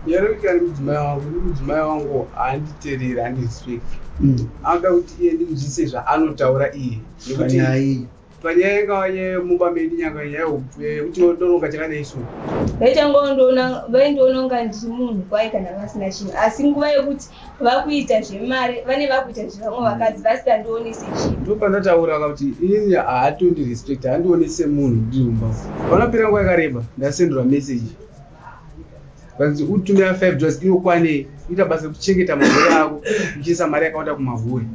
Yaruka mudzimai wangu handitereri handirespect. Anga kuti iye ndimuzvise zvaanotaura iye nekuti panyaya inga yemumba medu nyanga yautinodoroka takadaisu vaindoona unga ndiri munhu kwai kana vasina chinhu, asi nguva yekuti vakuita zvemari vane vakuita zvevamwe vakadzi vasingandionese chinhu. Ndopandataura kuti ini haatondirespect, handionese munhu ndiri mumba. Panopera nguva yakareba ndasendera meseji kuti utumira $5 inokwane ita basa kuchengeta mavhuri ako uchiisa mari yakawanda kumavhuri.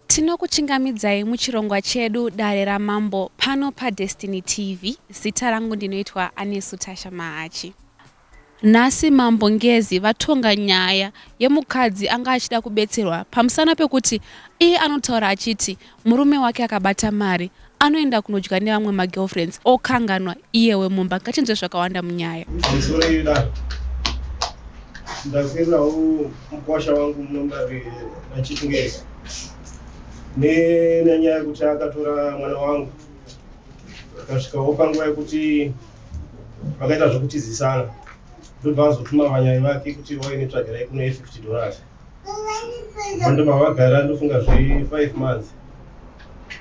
Tinokuchingamidzai muchirongwa chedu Dare raMambo pano paDestiny TV. Zita rangu ndinoitwa Anesu Tasha Mahachi. Nhasi Mambo Ngezi vatonga nyaya yemukadzi anga achida kubetserwa pamusana pekuti iye anotaura achiti murume wake akabata mari anoenda kunodya nevamwe magirlfriends okanganwa iyewe mumba. Ngatinzwe zvakawanda munyaya. Ndakwirawo mukwasha wangu munondari nachitungezi nenyaya yekuti akatora mwana wangu akasvikawo panguva yekuti vakaita zvokutizisana, ndobva azotuma vanyai vake kuti vauye netsvagirai kuno $50. Pandobva vagara ndofunga zve5 months.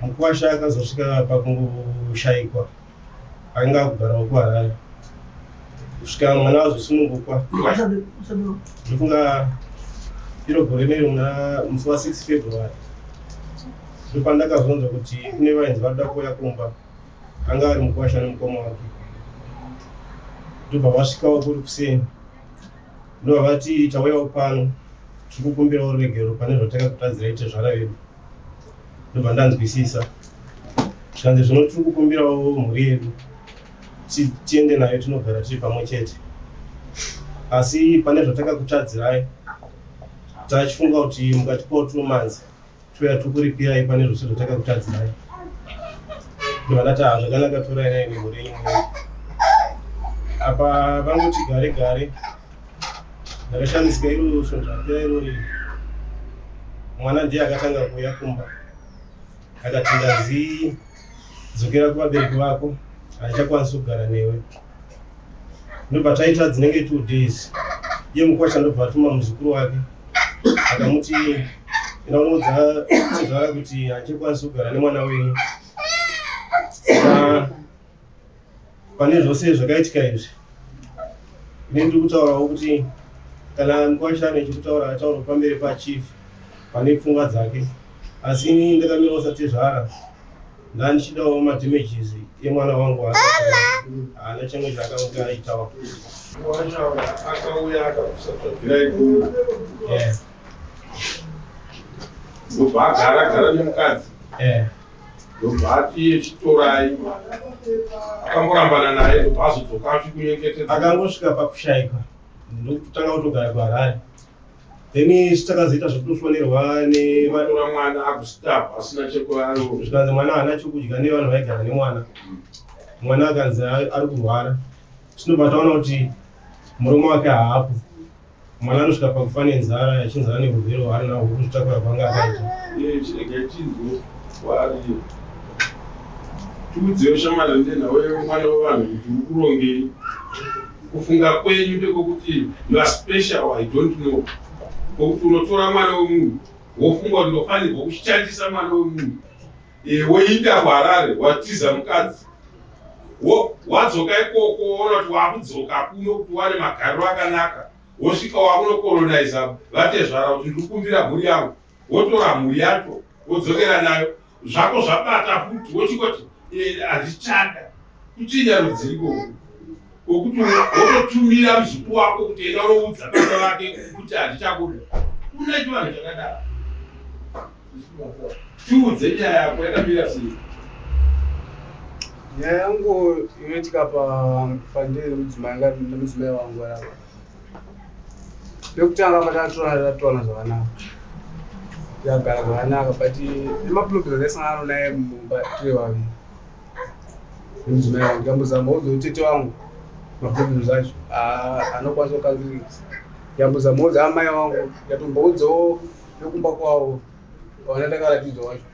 Mukwasha akazosvika pakungoshayikwa, akanga akugarawo kuHarare kusvika mwana azosunungukwa. Ndofunga iro gore nero musi wa6 February ndopandakazonzwa kuti kune vainzi varuda kuuya kumba, anga ari mukwasha nemukoma wake. Ndobva vasvikawo kuri kuseni, ndobva vati tauyawo pano tiri kukumbirawo ruregero pane zvatakakutadzirai ite zvara vedu. Ndobva ndanzwisisa zvikanzi zvino tiri kukumbirawo mhuri yedu tiende nayo tinogara tiri pamwe chete, asi pane zvatakakutadzirai tachifunga kuti mukatipawo 2 months tuya tukuripirai pane zvose zvatakakutadzirai. Ndobva ndati zvakanaka, torai naye nemhuri imwe. Apa vangoti gare gare, ndakashamisika iro zvondapira irori. Mwana ndiye akatanga kuuya kumba akati ndazi dzokera kuvabereki vako, haichakwanisi kugara newe. Ndobva taita dzinenge 2 days, iye mukwasha ndobva atuma muzukuru wake akamuti inaunodza chizvara kuti haichakwanisi kugara nemwana wenyu. Pane zvose zvakaitika izvi, ine ndiri kutaurawo kuti kana mukwasha nechikutaura ataura pamberi pachief pane pfungwa dzake, asi ini ndakamira usati zvara ndandichidawo madamages emwana wangu haana chimwe chakanga aitawo. Akauya akakusatsvagirai kuno ndobva agara nemukadzi, ndobva ati chitorai, akamborambana naye ndobva azodzoka achikunyengetedza. Akangosvika pakushayika ndokutanga kutogara kuHarare, then takazoita zvokutofonerwa nevatora mwana agustava asina chekuano, zvikanzi mwana haana chokudya nevanhu vaigara nemwana. Mwana akanzi ari kurwara, tinobva taona kuti murume wake haapo. Mwana anosvika pakufa nenzara achinzara neurwere hwaari nahwo kuzvitakura kwanga akaita. Chirege chinzwe wari tiudziwe shamarende nawe mwana wevanhu kuti uri kurongei. Kufunga kwenyu ndekwokuti you are special, I don't know. Kokuti unotora mwana wemunhu wofunga kuti ndofanirwa kushandisa mwana wemunhu, woinda kuHarare watiza mukadzi, wadzoka ikoko woona kuti wakudzoka kuno kuti wane magariro akanaka, wosvika wakunokolonaiza vatezvara kuti ndikukumbira mhuri yangu, wotora mhuri yacho wodzokera nayo, zvako zvabata futi wochingoti handichada kuchinya rudziko kokuti wototumira muzvipu wako kuti enda unoudza baba vake kuti handichabuda. Kuna chivanhu chakadaro. Tiudze nyaya yako yakamira sei? Nyaya yangu inoitika pandiri nemudzimai wangu apa. Pekutanga patatowana zvakanaka, yakagara zvakanaka, but nemaproblems esangana naye mumba tiri vaviri. mudzimai wangu ndambozama udzoutete wangu maproblems acho anokwanisa kukanzirika ndambozama udza amai wangu ndatomboudzawo nekumba kwavo vaona ndakaratidzwa wacho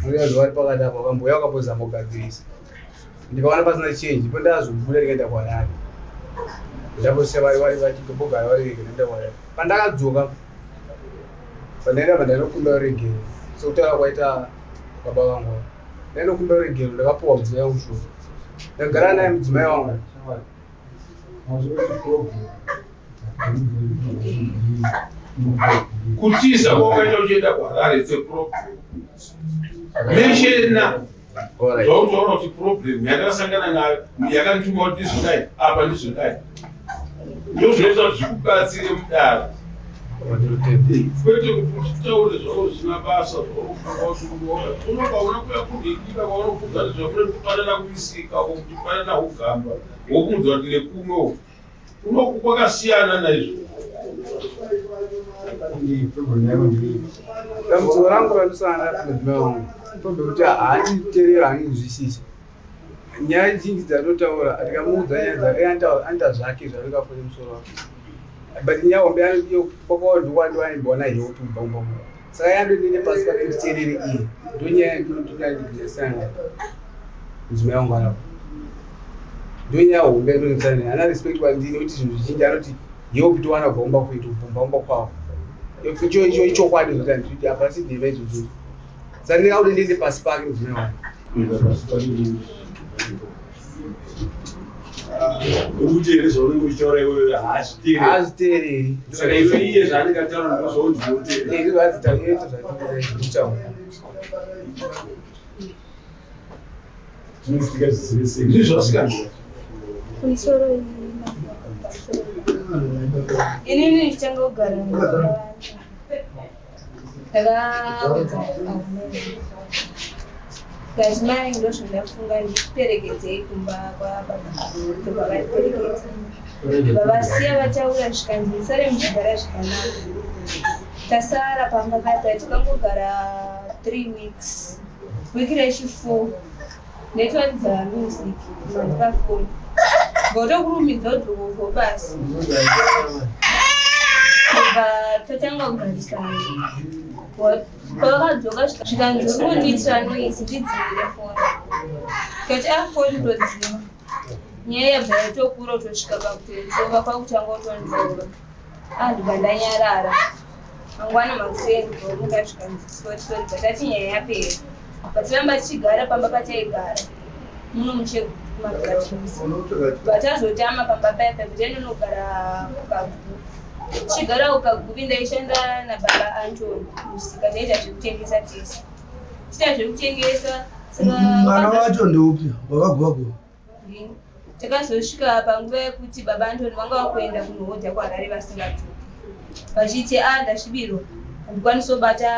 anoyazuva vari pakati apa vakambouya vakambozama kugadzirisa ndikaona pasina chenji ipo ndazobuda ndikaenda kwarari ndambosiya vari vachitobogara varirege ndaenda kwarari pandakadzoka pandaenda pandanokumba regero sekutaura kwaita baba vangu ndainokumba regero ndakapuwa mudzimai wangu shoko ndagara naye mudzimai wangu kutiza kwakaita uchienda kwarari meshena zvautaura kuti problem yakasangana nayo yakandituma kuti ndizodai apa ndizodai ndozvinoita kuti zvikubatsire mudaro kwete kuti taure zvako zvina basa unobva unakuya kundikika kwaunokudza zvakune kumisika kuti panana kugamba wokumudza kuti nekumwe unoku kwakasiyana naizvo. dambudziko rangu ranosangana mudzimai wangu kuti haanditerera handinzwisisi nyaya zhinji dzatotaura ndikamuudza nyaya anoita zvake zvaringafone musoro wake but nyawombe kwakawandokwandovanimboona heopi mubvambamo saka yandonine pasi pake nditerere iye ndonyaya ndondinesana mudzimai wangu anapo ndonyaya hombe ndonesana hana respect kwandini kuti zvinhu zvizhinji anoti heopi towana kubvamba kwetu kubvamba kwavo ichokwadi zoti handiti hapasi dheva izvozvo saka ndingaude ndiende pasi pake mudzimai wangu ukuthi zvaunenge uchitaura iwewe haazviteereri saka iwe iye zvaanenge ataura ndozvaundizoteerera zvinosvika zvisiri sei ndizvasikana kumusoro inini ndichanga kugara ndakaudza kati mai ndozvandafunga ndiperekedzei kumba kwababa vavasiya vataura zvikanzi sare muchigara zvakanaka tasara pamba pata tikangogara 3 weeks wiki rechi4 ndetodzaa music mandipafoni ngotokurumidza udzokovo basi kubva totanga kugarisana pavakadzoka zvikanzi unondiitira noisi ndidzivire foni kati afoni todzima nyaya yabva yatokura utosvika pakutotova kwakutanga utondiora andibva ndanyarara mangwana makuseni omuka zvikanzi sotisori batati nyaya yapera patiramba tichigara pamba pataigara muno muchekumakatimusi batazotama pamba paipa kuti ainonogara kukagu tichigara kukaguvi ndaishanda nababa antoni musika taita zvekutengesa tese tiita zvekutengesa mwana wacho ndeupi wakagwagwa takazosvika panguva yekuti baba antoni vanga vakuenda kunohodha kwarare vasingadzoki vachiti ndasvibirwa handikwanisa kubata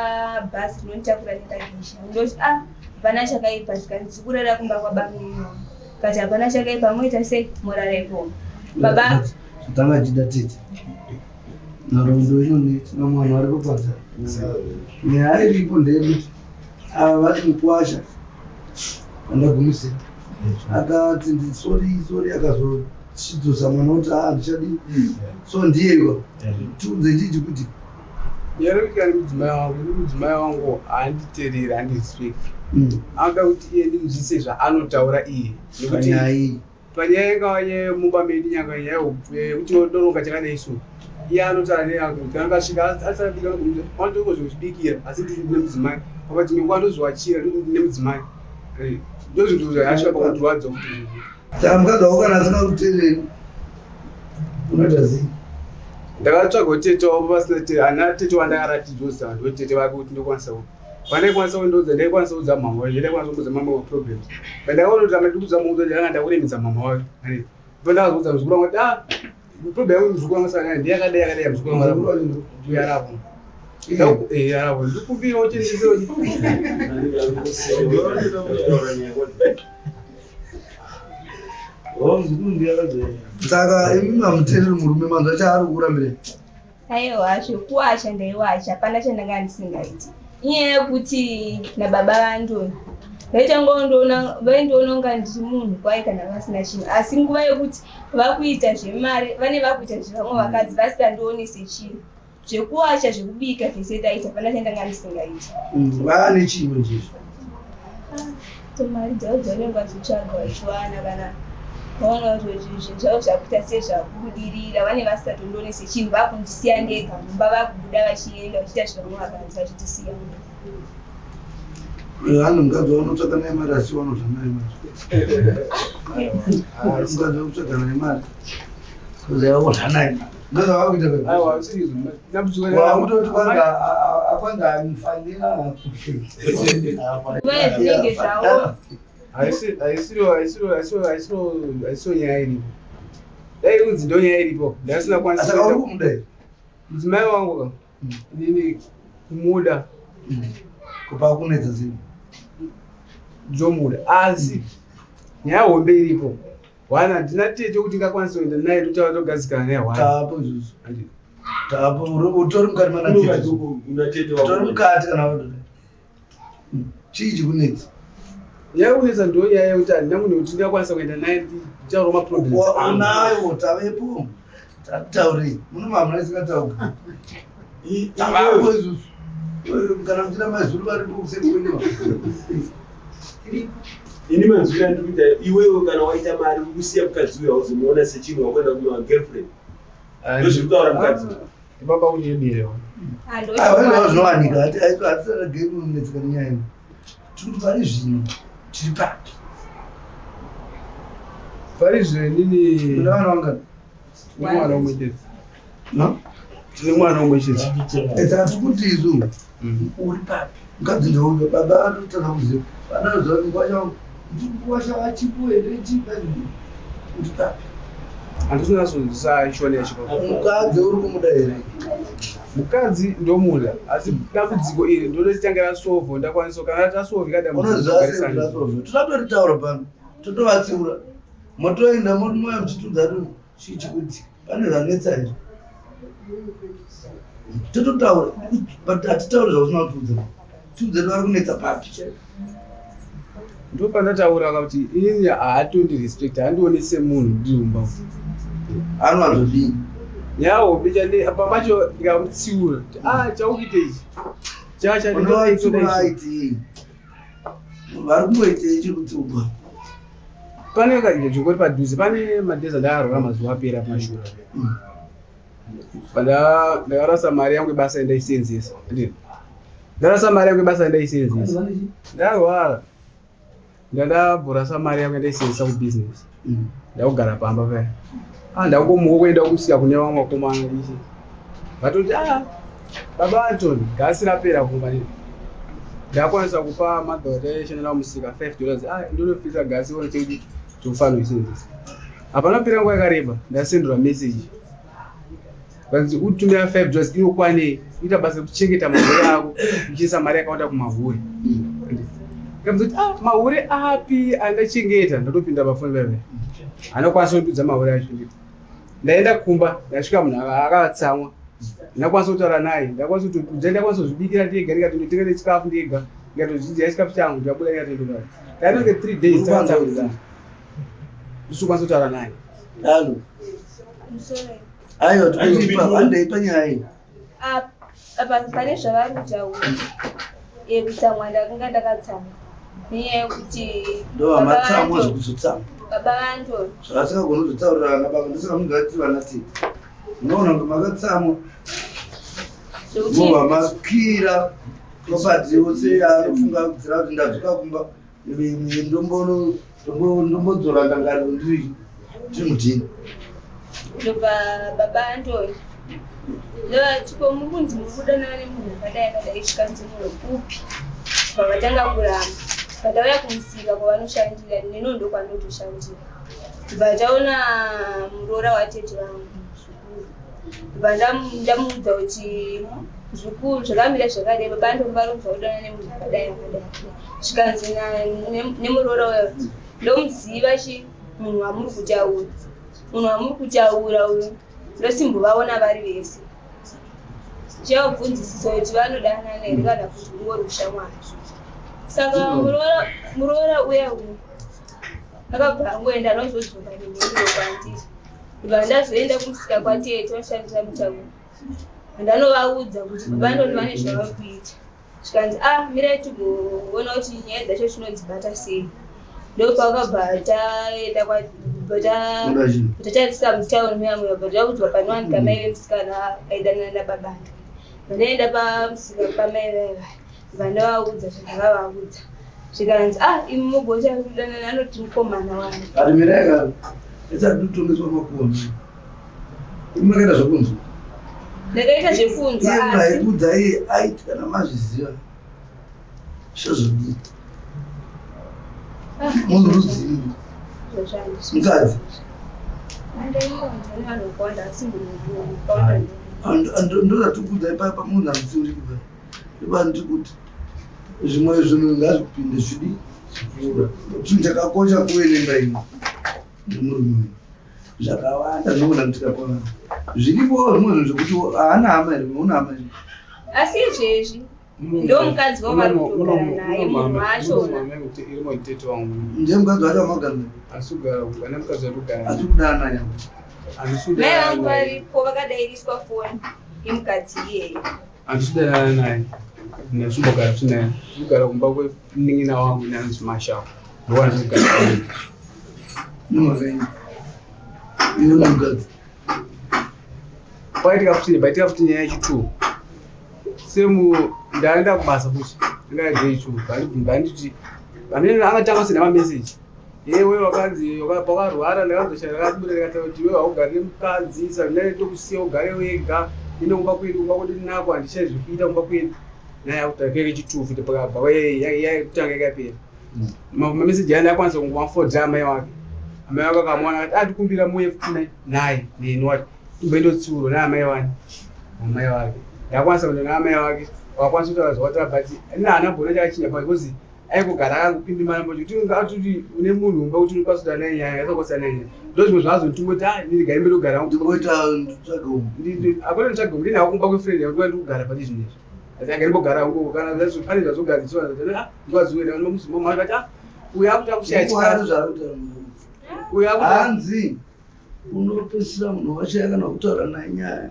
bhazi rinonditakura netagisha ndoti hapana chakaipa zvikanzi kurara kumba kwabamino kati hapana chakaipa moita sei morara ikoma baba zvitanga chida tete narondo inoni tina mwana ari kupadza nyaya iripo ndeyekuti ava vari mukwasha andagumisira akati ndisori akazochidzosa mwana kuti ndichadii so ndiyewa tiudze chichi kuti yarevika nemudzimai wangu haanditereri handirespect anoda kuti iye ndimuzvise zvaanotaura iye panyaya panyaya yanga yemumba medu nyanga yekuti doronga chakadaiso iye anotaura kangasvika asabika anotokozvozvibikira asi nemudzimai pakati mingwa ndozvowachira nemudzimai ndozvinhu zvasvika pakutirwadza kuti tamukadza wakana asina kutereri unoita sei ndakatsvaga tete wavo pasina ana tete wandakaratidzwa ndotete vake kuti ndokwanisa pandaikwanisa kundodza ndaikwanisa kudza mama wake ndaikwanisa kudza mama waproblems pandakaona kuti andikudza muudza ndanga ndakuremedza mama wake pandakazodza muzukuru wangu kuti problem yangu muzukuru wangu saka ndiyakadai muzukuru wangu yarapo yarapo ndikumbira uchendesewo saka imi mamutereri murume manzwa chaari kurambira aiwa zvekuwasha ndaiwasha hapana chandanga ndisingaiti inyaya yekuti nababa vandoni vaindoona unga ndiri munhu kwai kana vasina chinhu, asi nguva yekuti vakuita zvemari vane vakuita zvevamwe vakadzi vasingandionese chinhu zvekuwasha zvekubika zvese taita pana chandanga ndisingaita. Vane chimwe ndizvo Mari dzavo dzanenge dzitsvaga vachiwana kana vaona kuti zvinhu zvavo zvakuita sezvakubudirira vane vasingandionese chinhu vakundisiya ndega mumba vakubuda vachienda vachiita zvevamwe vakadzi vachitisiya. Hano mukadzi wanotsvaka naye mari asi wanotsva naye mari. Mukadzi wanotsvaka naye mari kuzaiwakurya naye ndoza wakuita wakutoti kwanga anifanira zvinenge zvavo haisiyo nyaya iripo. Dai kunzi ndo nyaya iripo ndasina asaka uri kumudai mudzimai wangu inini kumuda kupa kunedza zvinhu dzomuda, asi nyaya hombe iripo. Wana ndina tete kuti ngakwanisa kuenda naye totaura togadzikana naye wana. Tapo izvozvo. Tapo utori mukati mana tete. Utori mukati kana wadodai. Chii chikunetsa? Nyaya kunetsa ndo nyaya yekuti handina munhu kuti ndingakwanisa kuenda naye tichaura maproblems. Unayo tavepo. Taurei. Muno hamuna isingataurwa. Tapo izvozvo. Kana muchina mazuru varipo kuseri kweniwa. Ini manzuri andikuita iwewe kana waita mari ukusiya mukadzi uyo hauzomuona sechinhu wakuenda kuma girlfriend. Ndozviri kutaura mukadzi. Baba unyebire. Aiwa zvinowanika hati hatisana game unetsika nenyaya ino. Tiri pari zvino tiri papi. Pari zvino nini. Kuna vana vangani? Mwana umwe chete. No? Tine mwana umwe chete. Saka tikuti isu uri papi. Mukadzi ndouyo baba anotanga kuziva. Vanoziva nguva yangu. Ndikuwasha vachipo here chipa uri papi. Handisina kuzozisa shoni yachipo. Mukadzi uri kumuda here? Mukadzi ndomuda, asi dambudziko iri ndorititangira solve ndakwanisa kana tasolve unoziva sei tasolve. Totatoritaura pano. Totovatsiura. Motoenda moya muchitudza dunhu chii chikuti pane zvanetsa here. Tototaura but hatitauri zvausina kutiudza. Tiudze vari kunetsa papi. Ndo pandataura kuti inini hatondirespect handionese munhu ndiri mumba. Anowanzodini? Yawo bichande apa pacho ndikamutsiura. Chakuite ichi. Unovaitsuraiti. Vari kumboitei chikutsiurwa. Pane kaje zvingori padhuze pane madheza ndaarwara mazuva apera pamashura. Ndakarasa mari yangu basa endaisenzesa. Ndarasa mari yangu basa endaisenzesa. Ndarwara. Ndabhurasa mari yangu endaisenzesa kubusiness. Ndakugara pamba paya. Ndakomuka kuenda kusika kune vamwe vakomana ichi. Vatoti baba Antoni gasi rapera kumba. Ndakwanisa kupa madhodha eshe ndamusika $5. Ndinofisa gasi wone kuti tofana isenzesa. Hapana pera nguva yakareba ndasendera message. Vanzi utumira $5 inokwane ita basa kuchengeta mavhuri ako uchiisa mari yakawanda kumavhuri. Ngamuzoti mavhuri api andachengeta ndatopinda pafoni pepe. Anokwanisa kududza mavhuri acho. Ndaenda kumba ndasvika munhu akatsamwa. Ndakwanisa kutaura naye, ndakwanisa kuzvibikira ndega ndikati ndotengere chikafu ndega. Ndikatozvidzira chikafu changu ndabuda ndikatendera. Ndainge 3 days takatsamwa. Ndisokwanisa kutaura naye. Halo. Aiwa tikuipa vandeipa nyaya iyi. Apa pane zvavari kutaura. Kutsamwa ndakanga ndakatsamwa. Nenyaya yekuti ndo amatsamwa zvekuzotsamwa. Baba Antoni zvasingagoni kuzotaurirana baba ndisingamugati vana tete. Unoona kuti makatsamwa. Mova makwira property yose anofunga kudzira kuti ndadzoka kumba ndombodzora ndangariro ndiri mudini. Baba Antoni tipo muri kunzi mukudanana nemunhu akadai chikanzi munhu upi pavatanga kuramba patauya kumusika kwavanoshandira neno ndo kwandotoshandira bataona muroora watete vangu ndamuudza kuti zvikuru zvakamira zvakadai baba Antoni varobva kudana nemunhu akadai chikanzi nemuroora wayo ndomuziva munhu wamuri kutaura uyu ndosimbovaona vari vese chavabvunzisisa kuti vanodanana here kana kuti ungori ushamwari Saka muroora uya uyu akabva angoenda anozodzoka nemhinduro kwandiri ndibva ndazoenda kumusika kwatete washandisa mutauro ndanovaudza kuti baba ndoni vane zvava kuita zvikanzi mirai tigoona kuti nyaya dzacho tinodzibata sei ndopakabva taenda tatarisa mutauni muyamwe bva taudzwa panowanika mai vemusikana aidanana nababanda ndaenda pamusika pamai vaiva bva ndavaudza zvandakavaudza zvikanzi imi mugota kudanana anoti mukomana wani ari miraika isati kutongeswa makonzo imakaita zvekunzwa ndakaita zvekunzwa aibudza iye aiti kana mazviziva zvozvodi munhu ruzivi mukadzi ndozatikudza ipapa munhu amutsiuri kuva ivanti kuti zvimwe zvinhu ngazvipinde zvidi chinhu chakakosha kuve nemba ino nemurume zvakawanda zvinogona kuitika kwavanhu zviripo zvimwe zvinhu zvekuti haana hama here una hama here asi izvezvi ndo mukadzi wavari kutogara naye munhu wachona ndiye mukadzi wacho wamagara asi kudana naye mai vangu varipo vakadairiswa foni yemukadzi iyeye handisudana naye ndinasumbogara tinaye kugara kumba kwenin'ina wangu nanzi mashawo ndowandikugara nomakaini iwe nomukadzi paitika futi nyaya yechituo ndaenda kubasa futi ndingaegei chuo banditi vanene angatanga sina mameseji yewe wakanzi pakarwara ndakanzoshaya rakadibura rikataura kuti iwe haugari nemukadzi sandinatokusiya ugare wega ine kumba kwedu kumba kwedu ndinako handishai zvekuita kumba kwedu nyaya kutakeke chituo futi pakabva yakutanga ikapera mameseji andi akwanisa kungomafodza amai wake amai wake akamwana ati atikumbira muye futi naye neni wati imboindotsiuro naamai wani amai wake yakwanisa kuenda naamai wake wakwanisa kutaura zvawatabati ina bona chakachinja because aikugara akangopindimana mbocho kuti ungatuti une munhu umba kuti unokasuda naye nyaya yasakosa naye nyaya ndo zvimwe zvazontingoti ndirigari mberi kugara akona nditsvaga ndinawo kumba kwefriend yakuti ndikugara pati zvinezvi ati akaimbogara ngo kana pane zvazogadziswa ndikwaziwera nomusimomaka ati uya akuta kushaya hanzi unopesira munhu washaya kana kutaura naye nyaya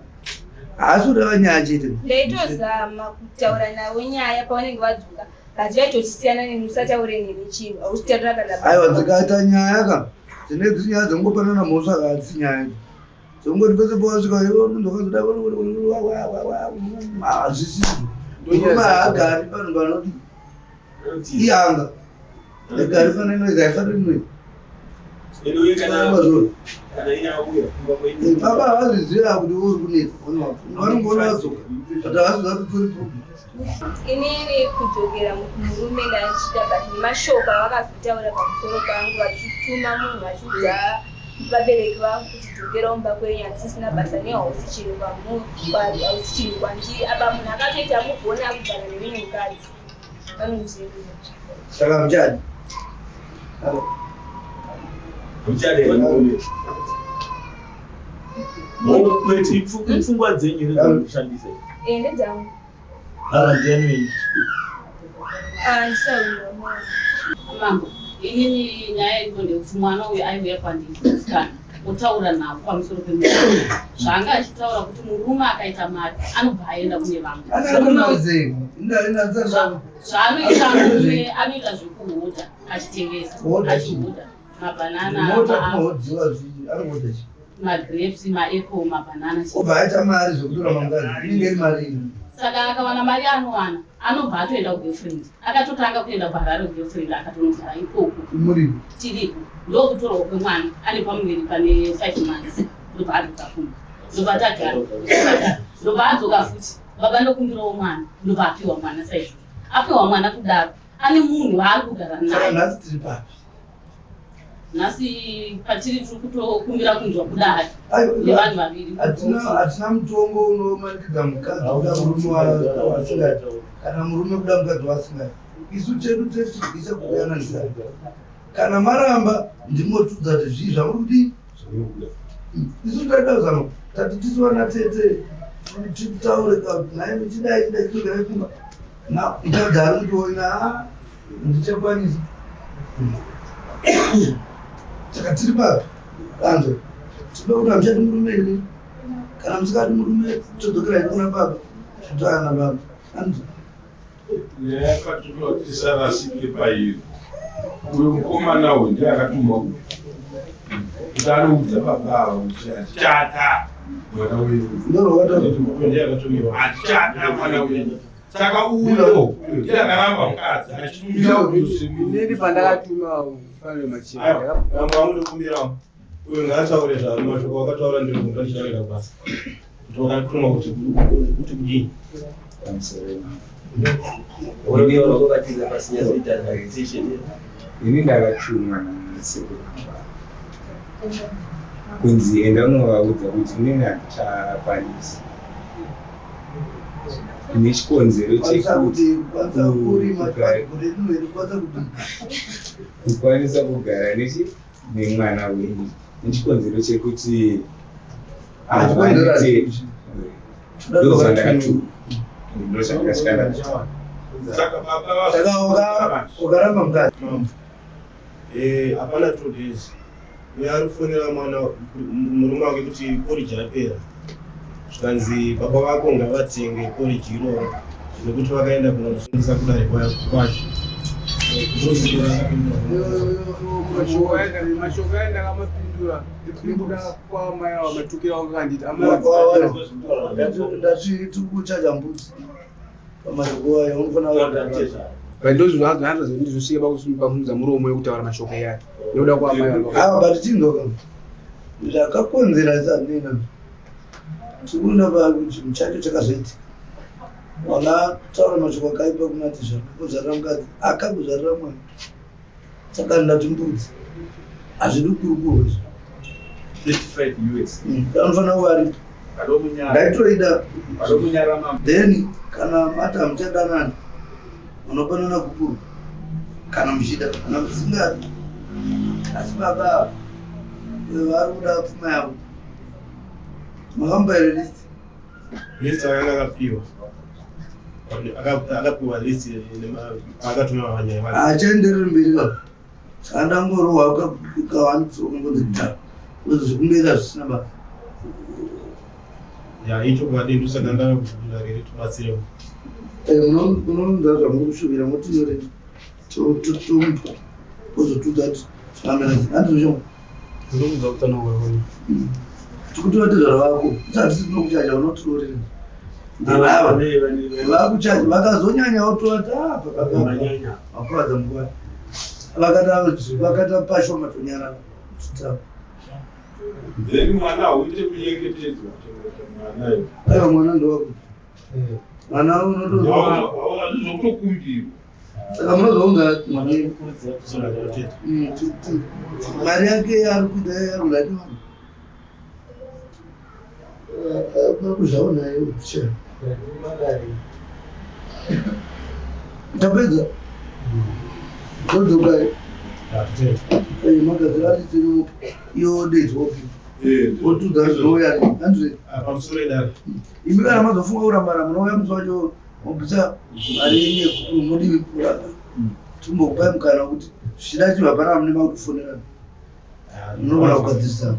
haasi kudava nyaya chete ndaitozama kutaura nawe nyaya pavanenge vadzoka kasi vaitochisiyana neni usataure neni chinhu hausitarira kana aiwa dzikaita nyaya ka dzinedzi nyaya dzingopanana mhosva kahatsi nyaya dzongoti pese powasvika munhu wakazoda hazvisizo murume haagari panhu panoti ihanga egari fananoizi haifaniri baba havazviziva kuti uri kunetsa vanongoona vadzoka but havasiza kuti uri problem inini kudzokera murume ndachita basi nemashoko avakazotaura pamusoro pangu vachituma munhu vachiudza vabereki vangu kuti dzokera mumba kwenyu hatisisina basa nehausi chinhu hausi chinhu kwandiri apa munhu akatoita mugona akugara nemumwe mukadzi vanonzivira saka muchadi pfungwa dzenyu kushandisa ndedzangu mambo inini nyaya ikonde mwana uyu aiuya kwandikusikana otaura navo pamusoro pemurume zvanga achitaura kuti murume akaita mari anobva aenda kune vamwe zvaanoita murume anoita zvekuhodha achitengesa achihodha mabanana magrapes maapple mabanana obva aita mari zvekutora mangazi inenge iri mari ino saka akawana mari anowana anobva atoenda kugirlfriend akatotanga kuenda kuharare kugirlfriend akatonogara ikoko tiripo ndokutorwa kwemwana ane pamuviri pane 5 months ndobva adzokakumba ndobva tagara ndobva adzoka futi baba ndokumbirawo mwana ndobva apiwa mwana saizvo apiwa mwana kudaro ane munhu waari kugara naye nhasi patiri tiri kutokumbira kunzwa kudari nevanhu vaviri hatina mutongo unomanikidza mukadzi kuda murume wasingati kana murume kuda mukadzi wasingati isu chedu tetigisa kuyana ndizai kana maramba ndimotudza kuti zvii zvamuri kudii isu taida kuzama tati tisiwana tete tikutaure kuti naye michidai chidai chitogara kumba mukadzi ari kutoina ndichakwanisa takatiri papi anzo tibe kuti amuchati murume ine kana musikati murume todzokerai kuna baba zvitoana baba anzo yakatitisarasike pairi uyo mukomana uyu ndiye akatumwa kuti anoudza baba kuti atichata mwana wenyu ndorowataondiye akatumiwa atichata mwana wenyu saka uyo ndiye akaramba mukadzi inini pandakatuma fanire machira amudokumbirawo uyo ngaataure zvaro mashoko wakataura ndiri kungatichaira basa kuti wakatuma kuti kudii ini ndakatumwa nasekuru kunzi enda unovaudza kuti inini handichakwanisi nechikonzero chekukwanisa kugara nemwana wenyu nechikonzero chekuti ndozvandakatumwa ndozvandakasvikana ukaramba mukati hapana 2 days uye arifonera mwana murume wake kuti poriji yapera zvikanzi baba vako ngavatenge poriji iroro nekuti vakaenda kunofundisa kudare kwacho mashoko aenda kamapindura ekuda kwamai avo matukira wakandita ndachitukuchaja mbudzi pamashoko ayo unofanira ndozvinazondizosvika pakusunza muromo wekutaura mashoko yake nekuda kwamai ava but chindoka zvakakonzera zanena tikunda pachinhu chacho chakazoitika wanga taura mashoko akaipa kunati zvakakuzarira mukadzi akakuzarira mwana saka ndati mbudzi hazvidi kukurukuru 35 US anofanira kuvari ndaitoida then kana mati hamuchadanani unopanana kukuru kana muchida kana musingadi asi baba vari kuda pfuma yavo makambaire list akanga akapiwa list akatuma vanyaya hachaendereri mberi kavo saka ndangorohwa kawanitsongodzita uzi zvikumbera zvisina basa ichokwadi ndosaka ndakuzvirarire tibatsirewo munonza zvamuri kushuvira motinyore tomupa ozotudati zvamera handinoshoma ndinoudza utano hwewe tikutivati zvaro vako usati tinokuchaja unotirorera ndevava vakuchaja vakazonyanyawo tovati vakuradza mungwani vakata pashoma tonyarara tutava then mwana uite kunyengetedzwa aiwa mwana ndowakuti mwana unotokumbirwa saka munozounga mari yake ari kuita yarulati vanhu makuzvaonayo kuchera tapedza dzodzokai magazira alisiri iyo dezvopi otudza zvinoya 100 imi kana mazofunga kurambara munouya musi wacho mobvisa mari yenye kuti modivi kuramba timbokupai mukana kuti zvichida chibva pana mune makutofonerana munogona kugadzirisa